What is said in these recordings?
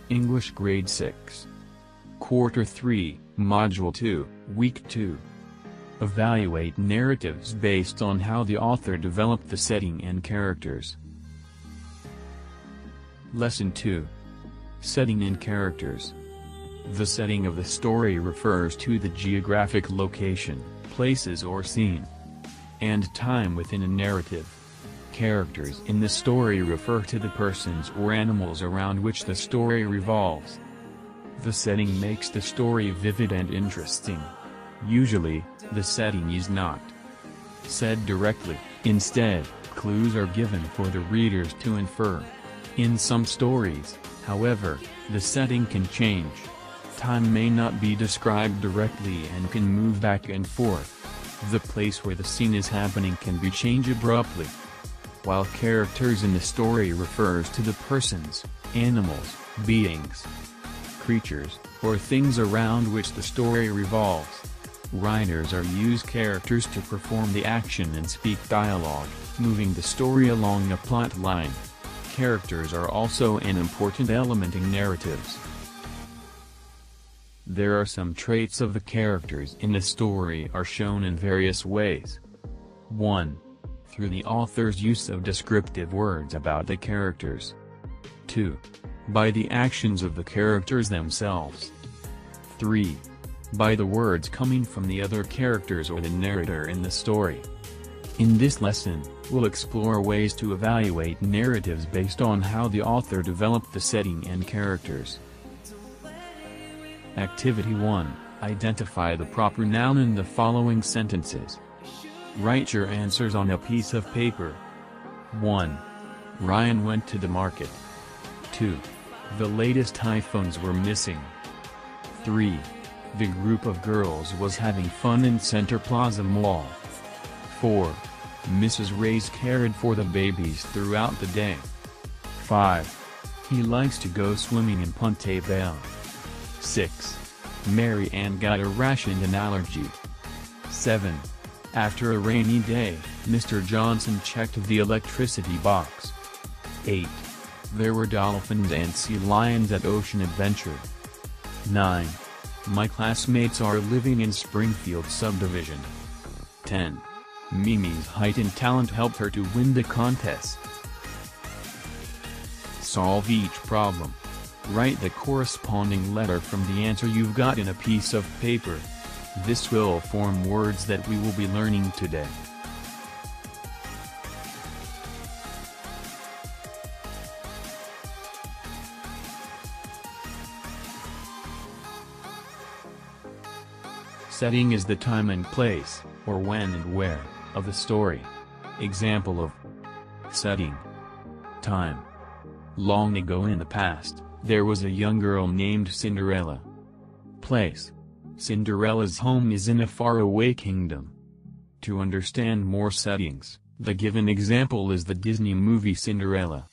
English Grade 6. Quarter 3, Module 2, Week 2. Evaluate narratives based on how the author developed the setting and characters. Lesson 2. Setting and characters. The setting of the story refers to the geographic location, places or scene, and time within a narrative. Characters in the story refer to the persons or animals around which the story revolves. The setting makes the story vivid and interesting. Usually, the setting is not said directly. Instead, clues are given for the readers to infer. In some stories, however, the setting can change. Time may not be described directly and can move back and forth. The place where the scene is happening can be changed abruptly. While characters in the story refers to the persons, animals, beings, creatures, or things around which the story revolves. Writers use characters to perform the action and speak dialogue, moving the story along a plot line. Characters are also an important element in narratives. There are some traits of the characters in the story are shown in various ways. 1. Through the author's use of descriptive words about the characters. 2. By the actions of the characters themselves. 3. By the words coming from the other characters or the narrator in the story. In this lesson, we'll explore ways to evaluate narratives based on how the author developed the setting and characters. Activity 1. Identify the proper noun in the following sentences. Write your answers on a piece of paper. 1. Ryan went to the market. 2. The latest iPhones were missing. 3. The group of girls was having fun in Center Plaza Mall. 4. Mrs. Reyes cared for the babies throughout the day. 5. He likes to go swimming in Punta Bell. 6. Mary Ann got a rash and an allergy. 7. After a rainy day, Mr. Johnson checked the electricity box. 8. There were dolphins and sea lions at Ocean Adventure. 9. My classmates are living in Springfield subdivision. 10. Mimi's height and talent helped her to win the contest. Solve each problem. Write the corresponding letter from the answer you've got in a piece of paper. This will form words that we will be learning today. Setting is the time and place, or when and where, of the story. Example of setting. Time. Long ago in the past, there was a young girl named Cinderella. Place. Cinderella's home is in a faraway kingdom. To understand more settings, the given example is the Disney movie Cinderella.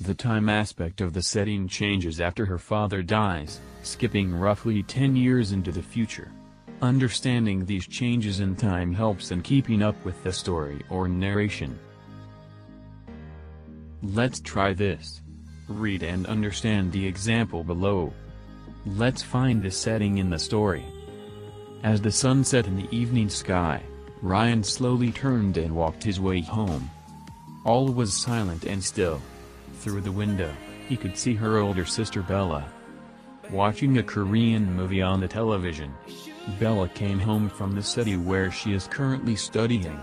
The time aspect of the setting changes after her father dies, skipping roughly 10 years into the future. Understanding these changes in time helps in keeping up with the story or narration. Let's try this. Read and understand the example below. Let's find the setting in the story. As the sun set in the evening sky, Ryan slowly turned and walked his way home. All was silent and still. Through the window, he could see her older sister Bella watching a Korean movie on the television. Bella came home from the city where she is currently studying.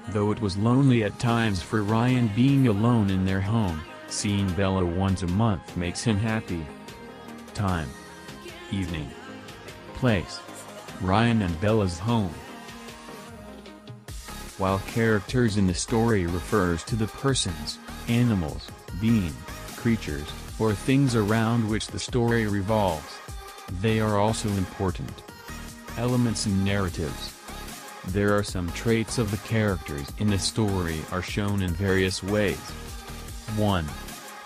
Though it was lonely at times for Ryan being alone in their home, seeing Bella once a month makes him happy. Time. Evening. Place. Ryan and Bella's home. While characters in the story refers to the persons, animals, beings, creatures, or things around which the story revolves, they are also important elements in narratives. There are some traits of the characters in the story are shown in various ways. 1.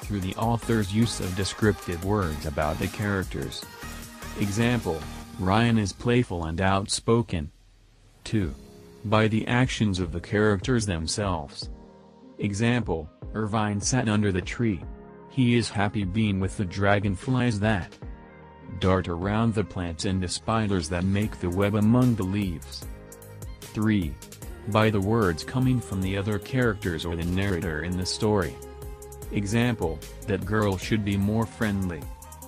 Through the author's use of descriptive words about the characters. Example, Ryan is playful and outspoken. 2. By the actions of the characters themselves. Example, Irvine sat under the tree. He is happy being with the dragonflies that dart around the plants and the spiders that make the web among the leaves. 3. By the words coming from the other characters or the narrator in the story. Example, that girl should be more friendly.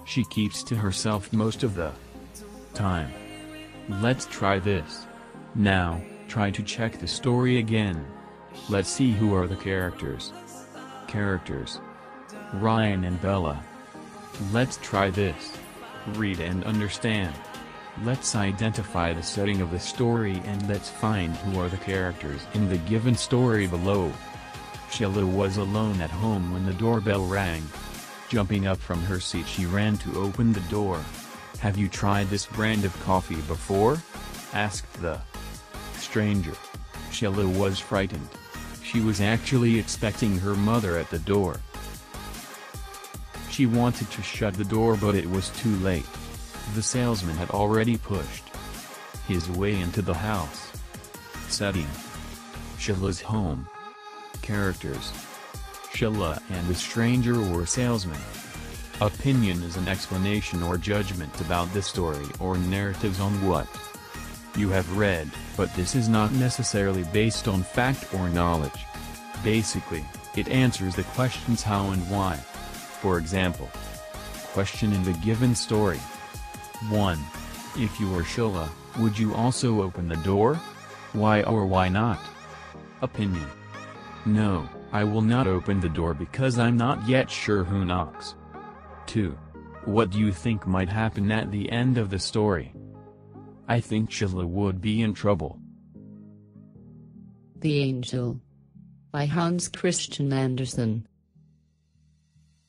She keeps to herself most of the time. Let's try this. Now, try to check the story again. Let's see who are the characters. Characters: Ryan and Bella. Let's try this. Read and understand. Let's identify the setting of the story and let's find who are the characters in the given story below. Sheila was alone at home when the doorbell rang. Jumping up from her seat, she ran to open the door. "Have you tried this brand of coffee before?" asked the stranger. Sheila was frightened. She was actually expecting her mother at the door. She wanted to shut the door, but it was too late. The salesman had already pushed his way into the house. Setting: Sheila's home. Characters: Sheila and the stranger were salesmen. Opinion is an explanation or judgment about the story or narratives on what you have read, but this is not necessarily based on fact or knowledge. Basically, it answers the questions how and why. For example, question in the given story. 1. If you were Sheila, would you also open the door? Why or why not? Opinion: No, I will not open the door because I'm not yet sure who knocks. 2. What do you think might happen at the end of the story? I think Sheila would be in trouble. The Angel, by Hans Christian Andersen.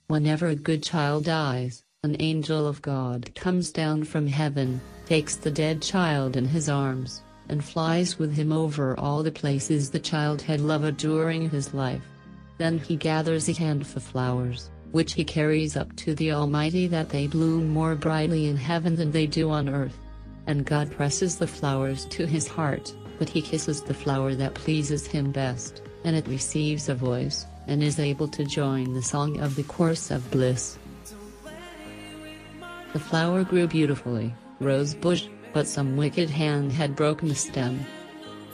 Whenever a good child dies, an angel of God comes down from heaven, takes the dead child in his arms, and flies with him over all the places the child had loved during his life. Then he gathers a handful of flowers, which he carries up to the Almighty that they bloom more brightly in heaven than they do on earth. And God presses the flowers to his heart, but he kisses the flower that pleases him best, and it receives a voice, and is able to join the song of the chorus of bliss. The flower grew beautifully, rose bush, but some wicked hand had broken the stem.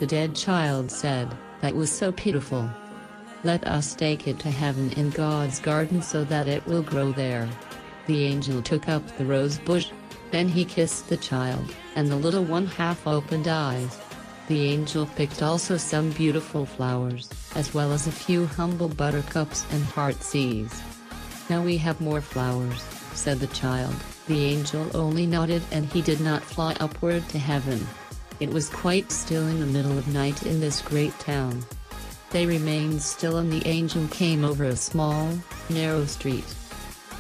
The dead child said, "That was so pitiful. Let us take it to heaven in God's garden so that it will grow there." The angel took up the rose bush. Then he kissed the child, and the little one half-opened eyes. The angel picked also some beautiful flowers, as well as a few humble buttercups and heartsease. "Now we have more flowers," said the child. The angel only nodded, and he did not fly upward to heaven. It was quite still in the middle of night in this great town. They remained still, and the angel came over a small, narrow street.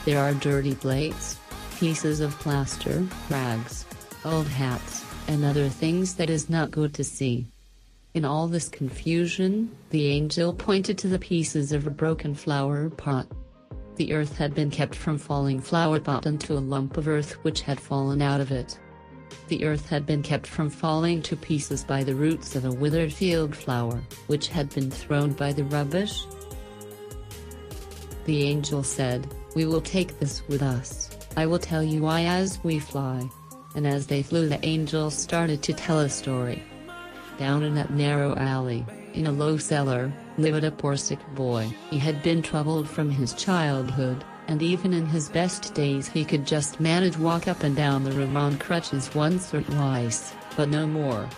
There are dirty plates, pieces of plaster, rags, old hats, and other things that is not good to see. In all this confusion, the angel pointed to the pieces of a broken flower pot. The earth had been kept from falling flower pot into a lump of earth which had fallen out of it. The earth had been kept from falling to pieces by the roots of a withered field flower, which had been thrown by the rubbish. The angel said, "We will take this with us. I will tell you why as we fly." And as they flew, the angel started to tell a story. Down in that narrow alley, in a low cellar, lived a poor sick boy. He had been troubled from his childhood, and even in his best days he could just manage walk up and down the room on crutches once or twice, but no more.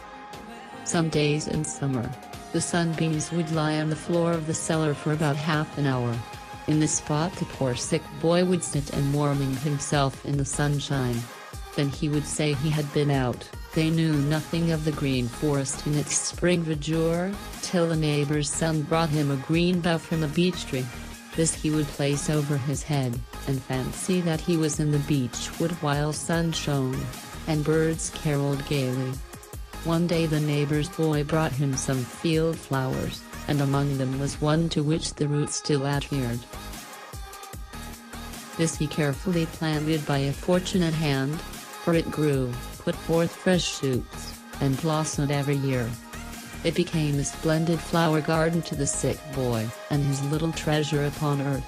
Some days in summer, the sunbeams would lie on the floor of the cellar for about half an hour. In this spot the poor sick boy would sit and warming himself in the sunshine. Then he would say he had been out. They knew nothing of the green forest in its spring verdure, till a neighbor's son brought him a green bough from a beech tree. This he would place over his head, and fancy that he was in the beechwood while sun shone, and birds caroled gaily. One day the neighbor's boy brought him some field flowers, and among them was one to which the roots still adhered. This he carefully planted by a fortunate hand, for it grew, put forth fresh shoots, and blossomed every year. It became a splendid flower garden to the sick boy, and his little treasure upon earth.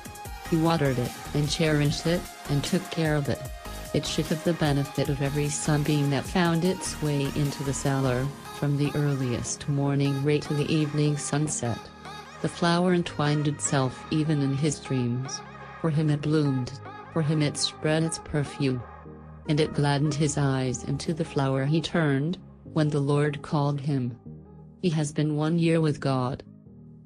He watered it, and cherished it, and took care of it. It should have the benefit of every sunbeam that found its way into the cellar, from the earliest morning ray to the evening sunset. The flower entwined itself even in his dreams. For him it bloomed, for him it spread its perfume. And it gladdened his eyes, and to the flower he turned, when the Lord called him. He has been 1 year with God.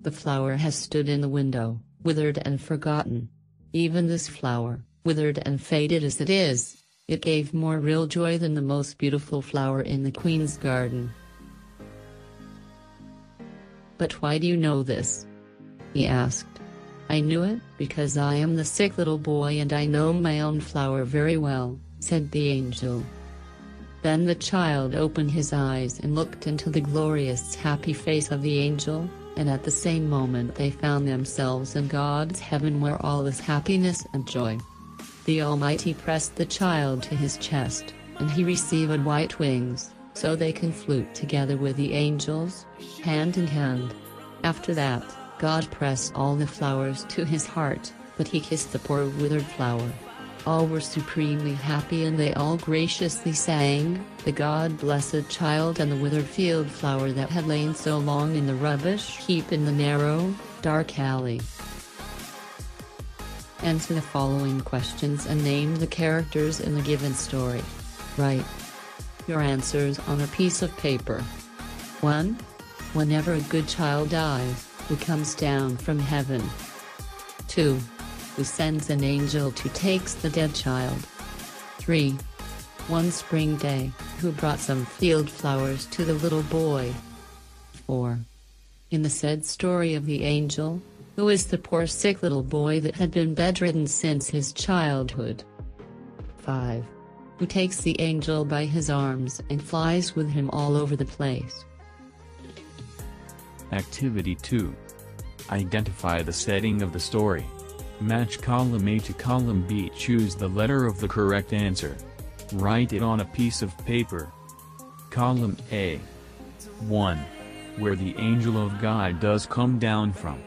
The flower has stood in the window, withered and forgotten. Even this flower, withered and faded as it is, it gave more real joy than the most beautiful flower in the Queen's garden. "But why do you know this?" he asked. "I knew it because I am the sick little boy and I know my own flower very well," said the angel. Then the child opened his eyes and looked into the glorious happy face of the angel, and at the same moment they found themselves in God's heaven where all is happiness and joy. The Almighty pressed the child to his chest, and he received white wings, so they can float together with the angels, hand in hand. After that, God pressed all the flowers to his heart, but he kissed the poor withered flower. All were supremely happy and they all graciously sang, "The God-blessed child and the withered field flower that had lain so long in the rubbish heap in the narrow, dark alley." Answer the following questions and name the characters in the given story. Write your answers on a piece of paper. 1. Whenever a good child dies, who comes down from heaven? 2. Who sends an angel to takes the dead child? 3. One spring day, who brought some field flowers to the little boy? 4. In the said story of the angel, who is the poor sick little boy that had been bedridden since his childhood? 5. Who takes the angel by his arms and flies with him all over the place? Activity 2. Identify the setting of the story. Match column A to column B. Choose the letter of the correct answer. Write it on a piece of paper. Column A. 1. Where the angel of God does come down from.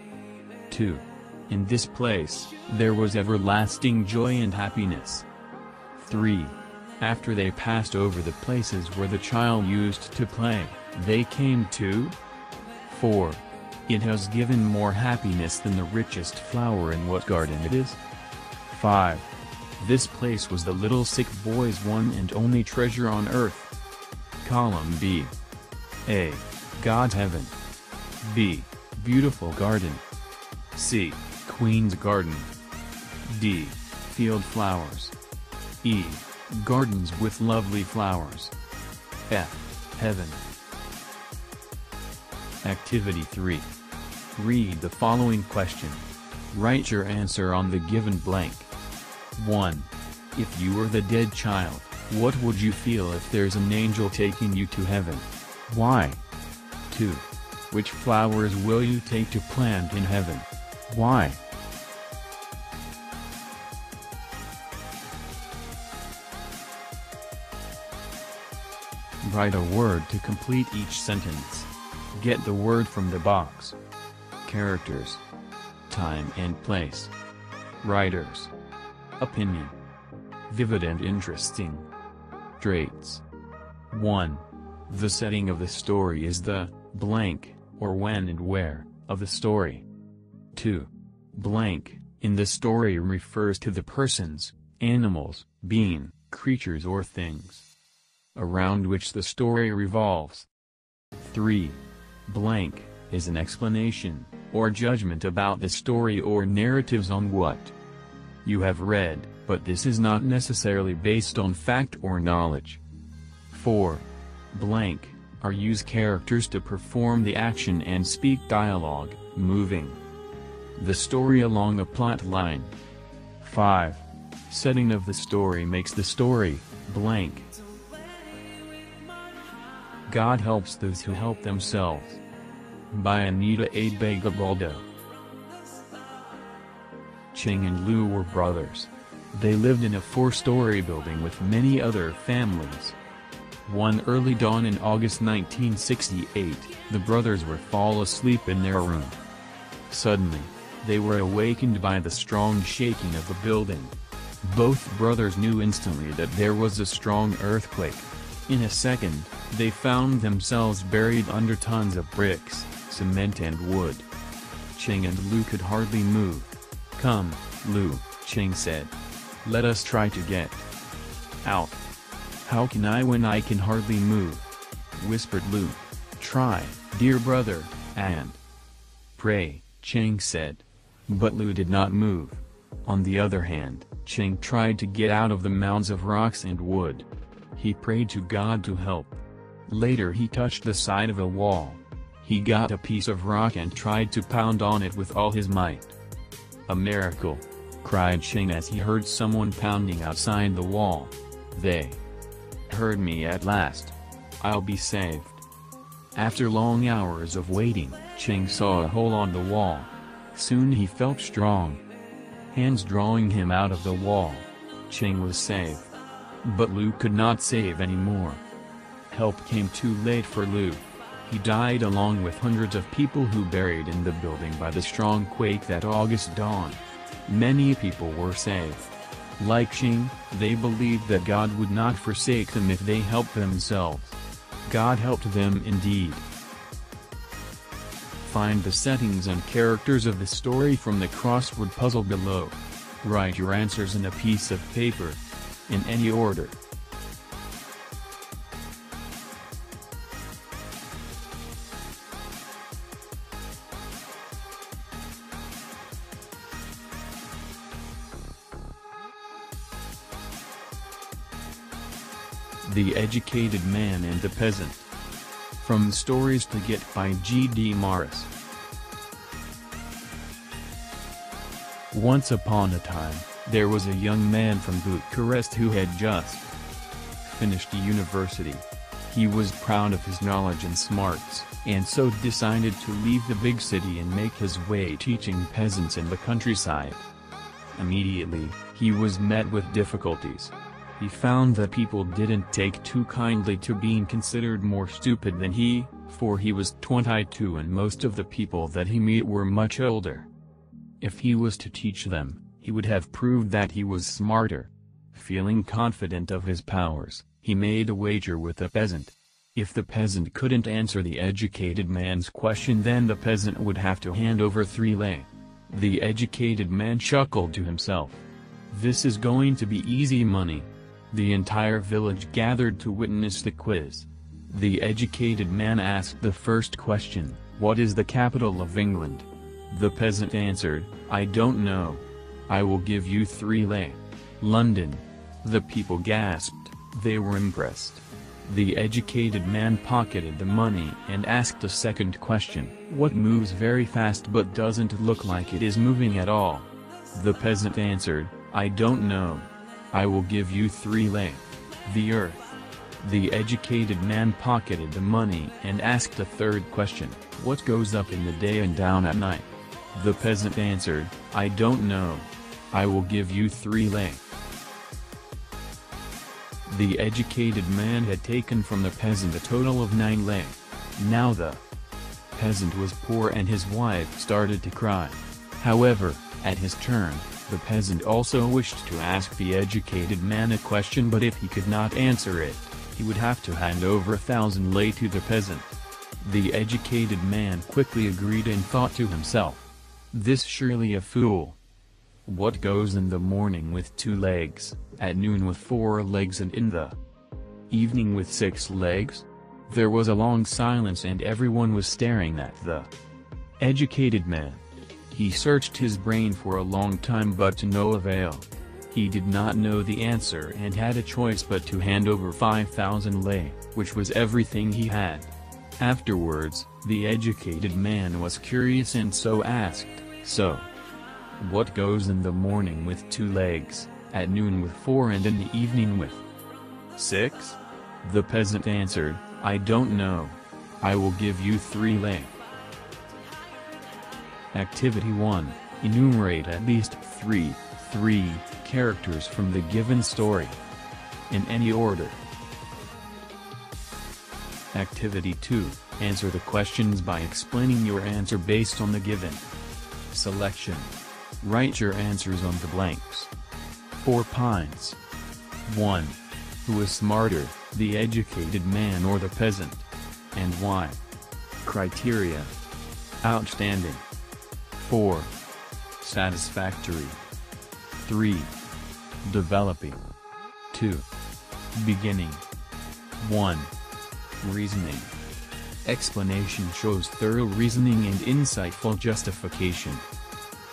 2. In this place, there was everlasting joy and happiness. 3. After they passed over the places where the child used to play, they came to. 4. It has given more happiness than the richest flower in what garden it is. 5. This place was the little sick boy's one and only treasure on earth. Column B. A. God's heaven. B. Beautiful garden. C. Queen's garden. D. Field flowers. E. Gardens with lovely flowers. F. Heaven. Activity 3. Read the following question. Write your answer on the given blank. 1. If you were the dead child, what would you feel if there's an angel taking you to heaven? Why? 2. Which flowers will you take to plant in heaven? Why? Write a word to complete each sentence. Get the word from the box. Characters. Time and place. Writers. Opinion. Vivid and interesting. Traits. 1. The setting of the story is the blank, or when and where, of the story. 2. Blank, in the story refers to the persons, animals, being, creatures or things around which the story revolves. 3. Blank, is an explanation, or judgment about the story or narratives on what you have read, but this is not necessarily based on fact or knowledge. 4. Blank, are use characters to perform the action and speak dialogue, moving the story along a plot line. 5. Setting of the story makes the story blank. God Helps Those Who Help Themselves. By Anita A. Bagabaldo. Ching and Lu were brothers. They lived in a 4-story building with many other families. One early dawn in August 1968, the brothers were fall asleep in their room. Suddenly, They were awakened by the strong shaking of the building. Both brothers knew instantly that there was a strong earthquake. In a second, they found themselves buried under tons of bricks, cement and wood. Cheng and Lu could hardly move. "Come, Lu," Cheng said. "Let us try to get out." "How can I when I can hardly move?" whispered Lu. "Try, dear brother, and pray," Cheng said. But Lu did not move. On the other hand, Cheng tried to get out of the mounds of rocks and wood. He prayed to God to help. Later he touched the side of a wall. He got a piece of rock and tried to pound on it with all his might. "A miracle!" cried Cheng as he heard someone pounding outside the wall. "They heard me at last. I'll be saved." After long hours of waiting, Cheng saw a hole on the wall. Soon he felt strong hands drawing him out of the wall. Cheng was saved. But Lu could not save anymore. Help came too late for Lu. He died along with hundreds of people who buried in the building by the strong quake that August dawn. Many people were saved. Like Cheng, they believed that God would not forsake them if they helped themselves. God helped them indeed. Find the settings and characters of the story from the crossword puzzle below. Write your answers in a piece of paper, in any order. The Educated Man and the Peasant. From Stories to Get by G.D. Morris. Once upon a time, there was a young man from Bucharest who had just finished university. He was proud of his knowledge and smarts, and so decided to leave the big city and make his way teaching peasants in the countryside. Immediately, he was met with difficulties. He found that people didn't take too kindly to being considered more stupid than he, for he was 22 and most of the people that he met were much older. If he was to teach them, he would have proved that he was smarter. Feeling confident of his powers, he made a wager with the peasant. If the peasant couldn't answer the educated man's question, then the peasant would have to hand over 3 lei. The educated man chuckled to himself. "This is going to be easy money." The entire village gathered to witness the quiz. The educated man asked the first question, "What is the capital of England?" The peasant answered, "I don't know. I will give you 3 lei. London." The people gasped. They were impressed. The educated man pocketed the money and asked a second question, "What moves very fast but doesn't look like it is moving at all?" The peasant answered, "I don't know. I will give you 3 lei. The earth." The educated man pocketed the money and asked a third question, "What goes up in the day and down at night?" The peasant answered, "I don't know. I will give you 3 lei. The educated man had taken from the peasant a total of 9 lei. Now the peasant was poor and his wife started to cry. However, at his turn, the peasant also wished to ask the educated man a question, but if he could not answer it, he would have to hand over 1,000 lei to the peasant. The educated man quickly agreed and thought to himself, "This surely a fool. What goes in the morning with 2 legs, at noon with 4 legs and in the evening with 6 legs?" There was a long silence and everyone was staring at the educated man. He searched his brain for a long time but to no avail. He did not know the answer and had a choice but to hand over 5,000 lei, which was everything he had. Afterwards, the educated man was curious and so asked, "So, what goes in the morning with 2 legs, at noon with 4 and in the evening with 6? The peasant answered, "I don't know. I will give you 3 lei. Activity 1. Enumerate at least 3 characters from the given story. In any order. Activity 2. Answer the questions by explaining your answer based on the given selection. Write your answers on the blanks. 4 pines. 1. Who is smarter, the educated man or the peasant? And why? Criteria. Outstanding. 4. Satisfactory. 3. Developing. 2. Beginning. 1. Reasoning. Explanation shows thorough reasoning and insightful justification.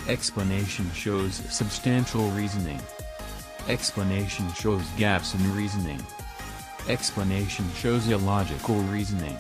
Explanation shows substantial reasoning. Explanation shows gaps in reasoning. Explanation shows illogical reasoning.